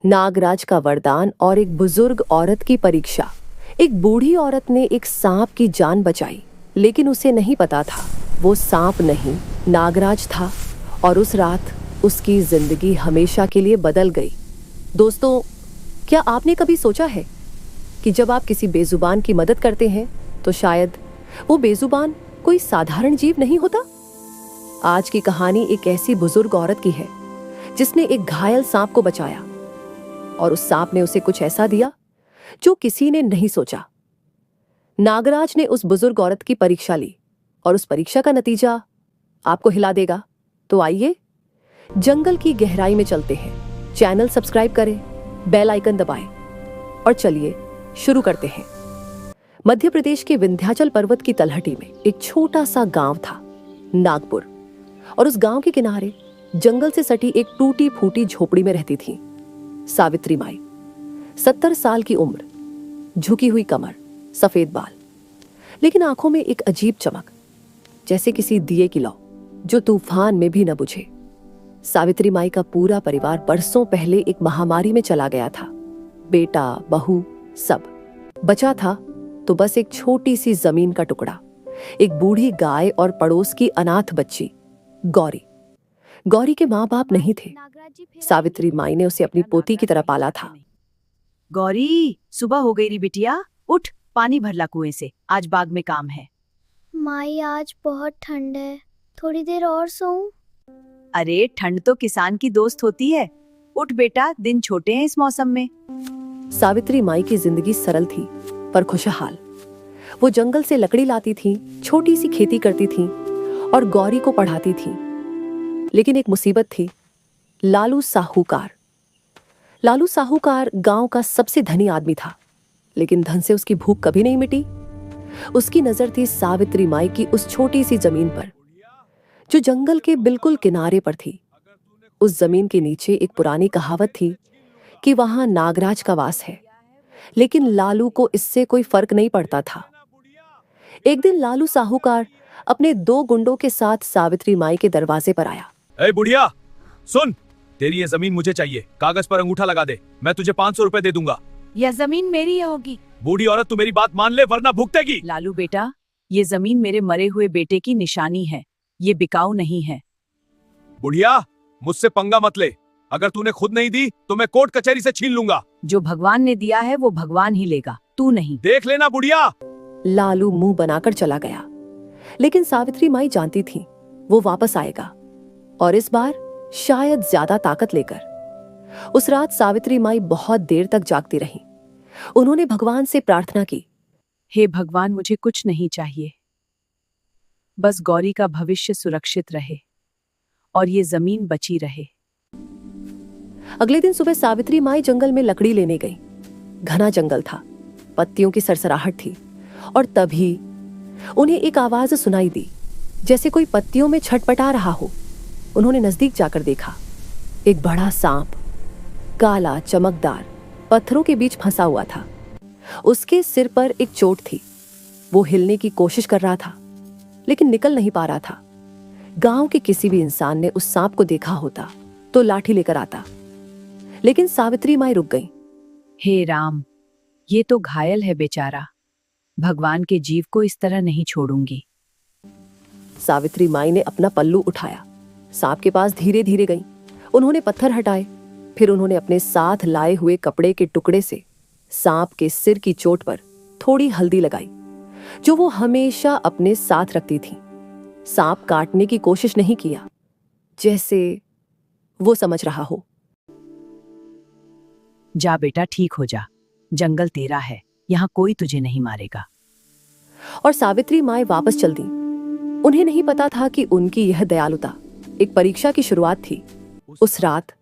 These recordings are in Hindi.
नागराज का वरदान और एक बुजुर्ग औरत की परीक्षा। एक बूढ़ी औरत ने एक सांप की जान बचाई, लेकिन उसे नहीं पता था वो सांप नहीं, नागराज था। और उस रात उसकी जिंदगी हमेशा के लिए बदल गई। दोस्तों, क्या आपने कभी सोचा है कि जब आप किसी बेजुबान की मदद करते हैं तो शायद वो बेजुबान कोई साधारण जीव नहीं होता? आज की कहानी एक ऐसी बुजुर्ग औरत की है जिसने एक घायल सांप को बचाया, और उस सांप ने उसे कुछ ऐसा दिया जो किसी ने नहीं सोचा। नागराज ने उस बुजुर्ग औरत की परीक्षा ली, और उस परीक्षा का नतीजा आपको हिला देगा। तो आइए जंगल की गहराई में चलते हैं। चैनल सब्सक्राइब करें, बेल आइकन दबाएं, और चलिए शुरू करते हैं। मध्य प्रदेश के विंध्याचल पर्वत की तलहटी में एक छोटा सा गांव था, नागपुर। और उस गांव के किनारे जंगल से सटी एक टूटी फूटी झोपड़ी में रहती थी सावित्री माई। 70 साल की उम्र, झुकी हुई कमर, सफेद बाल, लेकिन आंखों में एक अजीब चमक, जैसे किसी दिए की लौ जो तूफान में भी न बुझे। सावित्री माई का पूरा परिवार बरसों पहले एक महामारी में चला गया था। बेटा, बहू, सब बचा था तो बस एक छोटी सी जमीन का टुकड़ा, एक बूढ़ी गाय और पड़ोस की अनाथ बच्ची गौरी। गौरी के माँ बाप नहीं थे। सावित्री माई ने उसे अपनी पोती की तरह पाला था। गौरी, सुबह हो गई री बिटिया, उठ, पानी भरला कुएं से, आज बाग में काम है। माई, आज बहुत ठंड है, थोड़ी देर और सोऊं? अरे, ठंड तो किसान की दोस्त होती है। उठ बेटा, दिन छोटे हैं इस मौसम में। सावित्री माई की जिंदगी सरल थी पर खुशहाल। वो जंगल से लकड़ी लाती थी, छोटी सी खेती करती थी और गौरी को पढ़ाती थी। लेकिन एक मुसीबत थी, लालू साहूकार। लालू साहूकार गांव का सबसे धनी आदमी था, लेकिन धन से उसकी भूख कभी नहीं मिटी। उसकी नजर थी सावित्री माई की उस छोटी सी जमीन पर, जो जंगल के बिल्कुल किनारे पर थी। उस जमीन के नीचे एक पुरानी कहावत थी कि वहां नागराज का वास है, लेकिन लालू को इससे कोई फर्क नहीं पड़ता था। एक दिन लालू साहूकार अपने 2 गुंडों के साथ सावित्री माई के दरवाजे पर आया। ए बुढ़िया, सुन, तेरी ये जमीन मुझे चाहिए। कागज पर अंगूठा लगा दे, मैं तुझे 500 रुपए दे दूंगा। यह जमीन मेरी होगी। बूढ़ी औरत, तू मेरी बात मान ले वरना भुगतेगी। लालू बेटा, ये जमीन मेरे मरे हुए बेटे की निशानी है, ये बिकाऊ नहीं है। बुढ़िया, मुझसे पंगा मत ले। अगर तूने खुद नहीं दी तो मैं कोर्ट कचहरी से छीन लूंगा। जो भगवान ने दिया है वो भगवान ही लेगा, तू नहीं। देख लेना बुढ़िया। लालू मुंह बनाकर चला गया, लेकिन सावित्री माई जानती थी वो वापस आएगा, और इस बार शायद ज्यादा ताकत लेकर। उस रात सावित्री माई बहुत देर तक जागती रही। उन्होंने भगवान से प्रार्थना की, हे भगवान, मुझे कुछ नहीं चाहिए, बस गौरी का भविष्य सुरक्षित रहे और ये जमीन बची रहे। अगले दिन सुबह सावित्री माई जंगल में लकड़ी लेने गई। घना जंगल था, पत्तियों की सरसराहट थी, और तभी उन्हें एक आवाज सुनाई दी, जैसे कोई पत्तियों में छटपटा रहा हो। उन्होंने नजदीक जाकर देखा, एक बड़ा सांप, काला, चमकदार, पत्थरों के बीच फंसा हुआ था। उसके सिर पर एक चोट थी। वो हिलने की कोशिश कर रहा था, लेकिन निकल नहीं पा रहा था। गांव के किसी भी इंसान ने उस सांप को देखा होता तो लाठी लेकर आता, लेकिन सावित्री माई रुक गई। हे राम, ये तो घायल है बेचारा, भगवान के जीव को इस तरह नहीं छोड़ूंगी। सावित्री माई ने अपना पल्लू उठाया, सांप के पास धीरे धीरे गई। उन्होंने पत्थर हटाए, फिर उन्होंने अपने साथ लाए हुए कपड़े के टुकड़े से सांप के सिर की चोट पर थोड़ी हल्दी लगाई, जो वो हमेशा अपने साथ रखती थी। सांप काटने की कोशिश नहीं किया, जैसे वो समझ रहा हो। जा बेटा, ठीक हो जा, जंगल तेरा है, यहाँ कोई तुझे नहीं मारेगा। और सावित्री माई वापस चल दी। उन्हें नहीं पता था कि उनकी यह दयालुता एक परीक्षा की शुरुआत थी। उस रात,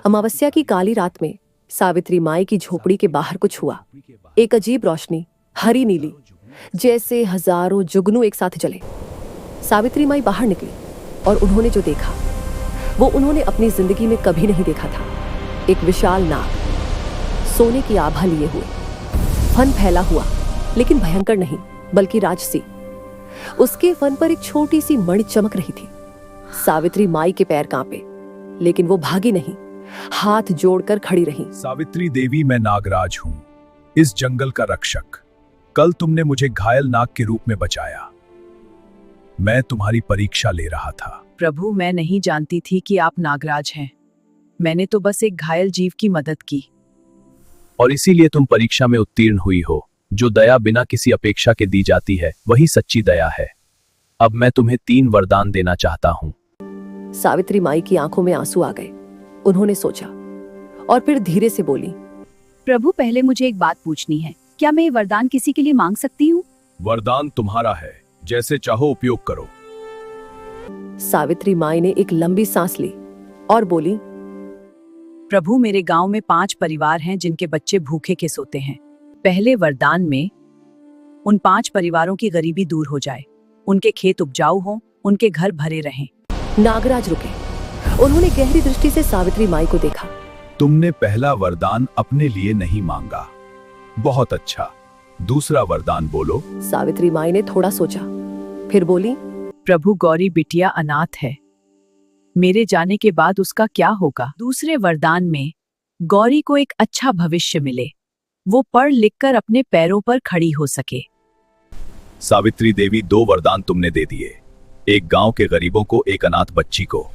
अमावस्या की काली रात में, सावित्री माई की झोपड़ी के बाहर कुछ हुआ। एक अजीब रोशनी, हरी नीली, जैसे हजारों जुगनू एक साथ जले। सावित्री माई बाहर निकली, और उन्होंने जो देखा वो उन्होंने अपनी जिंदगी में कभी नहीं देखा था। एक विशाल नाग, सोने की आभा लिए हुए, फन फैला हुआ, लेकिन भयंकर नहीं बल्कि राजसी। उसके फन पर एक छोटी सी मणि चमक रही थी। सावित्री माई के पैर कांपे, लेकिन वो भागी नहीं, हाथ जोड़कर खड़ी रहीं। सावित्री देवी, मैं नागराज हूँ, इस जंगल का रक्षक। कल तुमने मुझे घायल नाग के रूप में बचाया। मैं तुम्हारी परीक्षा ले रहा था। प्रभु, मैं नहीं जानती थी कि आप नागराज हैं। मैंने तो बस एक घायल जीव की मदद की। और इसीलिए तुम परीक्षा में उत्तीर्ण हुई हो। जो दया बिना किसी अपेक्षा के दी जाती है वही सच्ची दया है। अब मैं तुम्हें 3 वरदान देना चाहता हूँ। सावित्री माई की आंखों में आंसू आ गए। उन्होंने सोचा और फिर धीरे से बोली, प्रभु, पहले मुझे एक बात पूछनी है। क्या मैं ये वरदान किसी के लिए मांग सकती हूँ? वरदान तुम्हारा है, जैसे चाहो उपयोग करो। सावित्री माई ने एक लंबी सांस ली और बोली, प्रभु, मेरे गांव में 5 परिवार हैं जिनके बच्चे भूखे के सोते हैं। पहले वरदान में उन 5 परिवारों की गरीबी दूर हो जाए, उनके खेत उपजाऊ हों, उनके घर भरे रहें। नागराज रुके। उन्होंने गहरी दृष्टि से सावित्री माई को देखा। तुमने पहला वरदान अपने लिए नहीं मांगा। बहुत अच्छा, दूसरा वरदान बोलो। सावित्री माई ने थोड़ा सोचा, फिर बोली, प्रभु, गौरी बिटिया अनाथ है। मेरे जाने के बाद उसका क्या होगा? दूसरे वरदान में गौरी को एक अच्छा भविष्य मिले, वो पढ़ लिखकर अपने पैरों पर खड़ी हो सके। सावित्री देवी, 2 वरदान तुमने दे दिए, एक गांव के गरीबों को, एक अनाथ बच्ची को।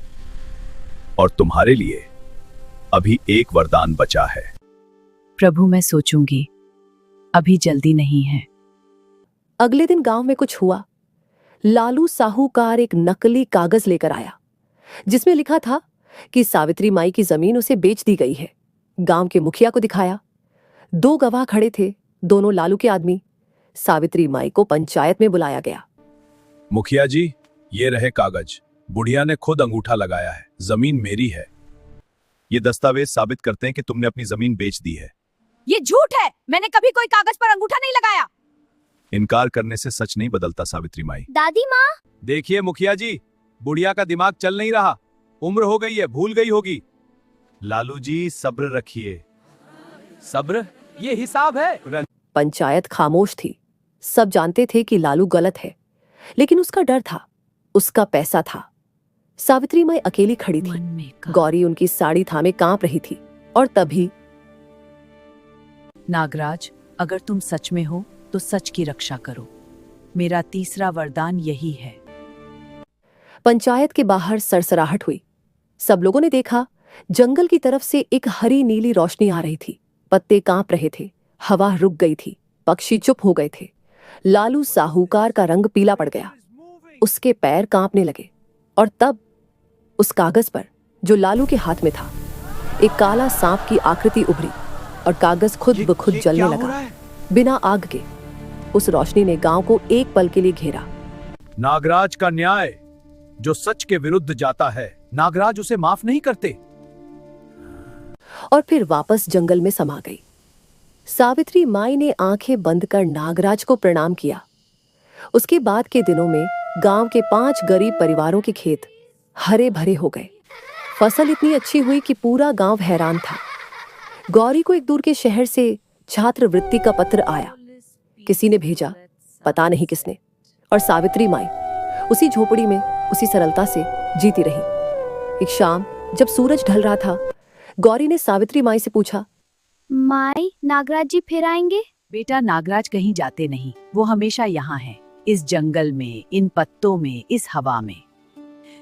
और तुम्हारे लिए अभी एक वरदान बचा है। प्रभु, मैं सोचूंगी, अभी जल्दी नहीं है। अगले दिन गांव में कुछ हुआ। लालू साहूकार एक नकली कागज लेकर आया जिसमें लिखा था कि सावित्री माई की जमीन उसे बेच दी गई है। गांव के मुखिया को दिखाया। 2 गवाह खड़े थे, दोनों लालू के आदमी। सावित्री माई को पंचायत में बुलाया गया। मुखिया जी, ये रहे कागज। बुढ़िया ने खुद अंगूठा लगाया है, जमीन मेरी है। ये दस्तावेज साबित करते हैं कि तुमने अपनी जमीन बेच दी है। ये झूठ है, मैंने कभी कोई कागज पर अंगूठा नहीं लगाया। इनकार करने से सच नहीं बदलता सावित्री माई। दादी माँ, देखिए मुखिया जी, बुढ़िया का दिमाग चल नहीं रहा, उम्र हो गई है, भूल गई होगी। लालू जी, सब्र रखिए। सब्र? ये हिसाब है। पंचायत खामोश थी। सब जानते थे कि लालू गलत है, लेकिन उसका डर था, उसका पैसा था। सावित्री माई अकेली खड़ी थी। गौरी उनकी साड़ी थामे कांप रही थी। और तभी, नागराज, अगर तुम सच में हो तो सच की रक्षा करो। मेरा तीसरा वरदान यही है। पंचायत के बाहर सरसराहट हुई। सब लोगों ने देखा, जंगल की तरफ से एक हरी नीली रोशनी आ रही थी। पत्ते कांप रहे थे, हवा रुक गई थी, पक्षी चुप हो गए थे। लालू साहूकार का रंग पीला पड़ गया, उसके पैर कांपने लगे। और तब उस कागज पर, जो लालू के हाथ में था, एक काला सांप की आकृति उभरी और कागज खुद ब खुद जलने लगा, बिना आग के। उस रोशनी ने गांव को एक पल के लिए घेरा। नागराज का न्याय जो सच के विरुद्ध जाता है, नागराज उसे माफ नहीं करते। और फिर वापस जंगल में समा गई। सावित्री माई ने आंखें बंद कर नागराज को प्रणाम किया। उसके बाद के दिनों में गांव के 5 गरीब परिवारों के खेत हरे भरे हो गए। फसल इतनी अच्छी हुई कि पूरा गांव हैरान था। गौरी को एक दूर के शहर से छात्रवृत्ति का पत्र आया। किसी ने भेजा, पता नहीं किसने। और सावित्री माई उसी झोपड़ी में उसी सरलता से जीती रही। एक शाम जब सूरज ढल रहा था, गौरी ने सावित्री माई से पूछा, माई, नागराज जी फिर आएंगे? बेटा, नागराज कहीं जाते नहीं, वो हमेशा यहाँ हैं, इस जंगल में, इन पत्तों में, इस हवा में।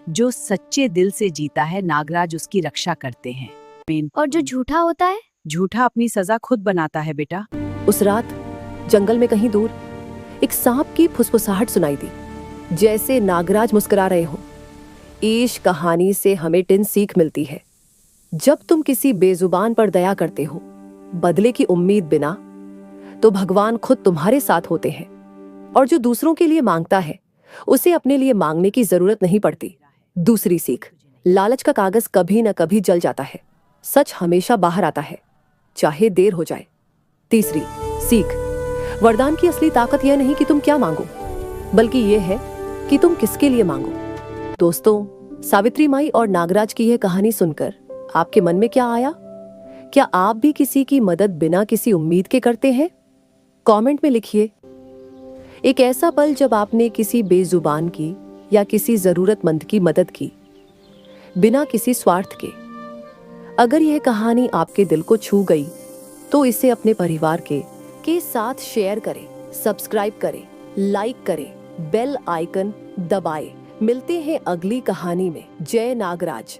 जो सच्चे दिल से जीता है, नागराज उसकी रक्षा करते हैं। और जो झूठा होता है? झूठा अपनी सजा खुद बनाता है बेटा। उस रात जंगल में कहीं दूर एक सांप की फुसफुसाहट सुनाई दी, जैसे नागराज मुस्कुरा रहे हो। इस कहानी से हमें 3 सीख मिलती है। जब तुम किसी बेजुबान पर दया करते हो, बदले की उम्मीद बिना, तो भगवान खुद तुम्हारे साथ होते हैं। और जो दूसरों के लिए मांगता है, उसे अपने लिए मांगने की जरूरत नहीं पड़ती। दूसरी सीख, लालच का कागज कभी न कभी जल जाता है, सच हमेशा बाहर आता है, चाहे देर हो जाए। तीसरी सीख, वरदान की असली ताकत यह नहीं कि तुम क्या मांगो, बल्कि यह है कि तुम किसके लिए मांगो। दोस्तों, सावित्री माई और नागराज की यह कहानी सुनकर आपके मन में क्या आया? क्या आप भी किसी की मदद बिना किसी उम्मीद के करते हैं? कमेंट में लिखिए। एक ऐसा पल जब आपने किसी बेजुबान की या किसी जरूरतमंद की मदद की, बिना किसी स्वार्थ के। अगर यह कहानी आपके दिल को छू गई तो इसे अपने परिवार के साथ शेयर करें, सब्सक्राइब करें, लाइक करें, बेल आइकन दबाएं। मिलते हैं अगली कहानी में। जय नागराज।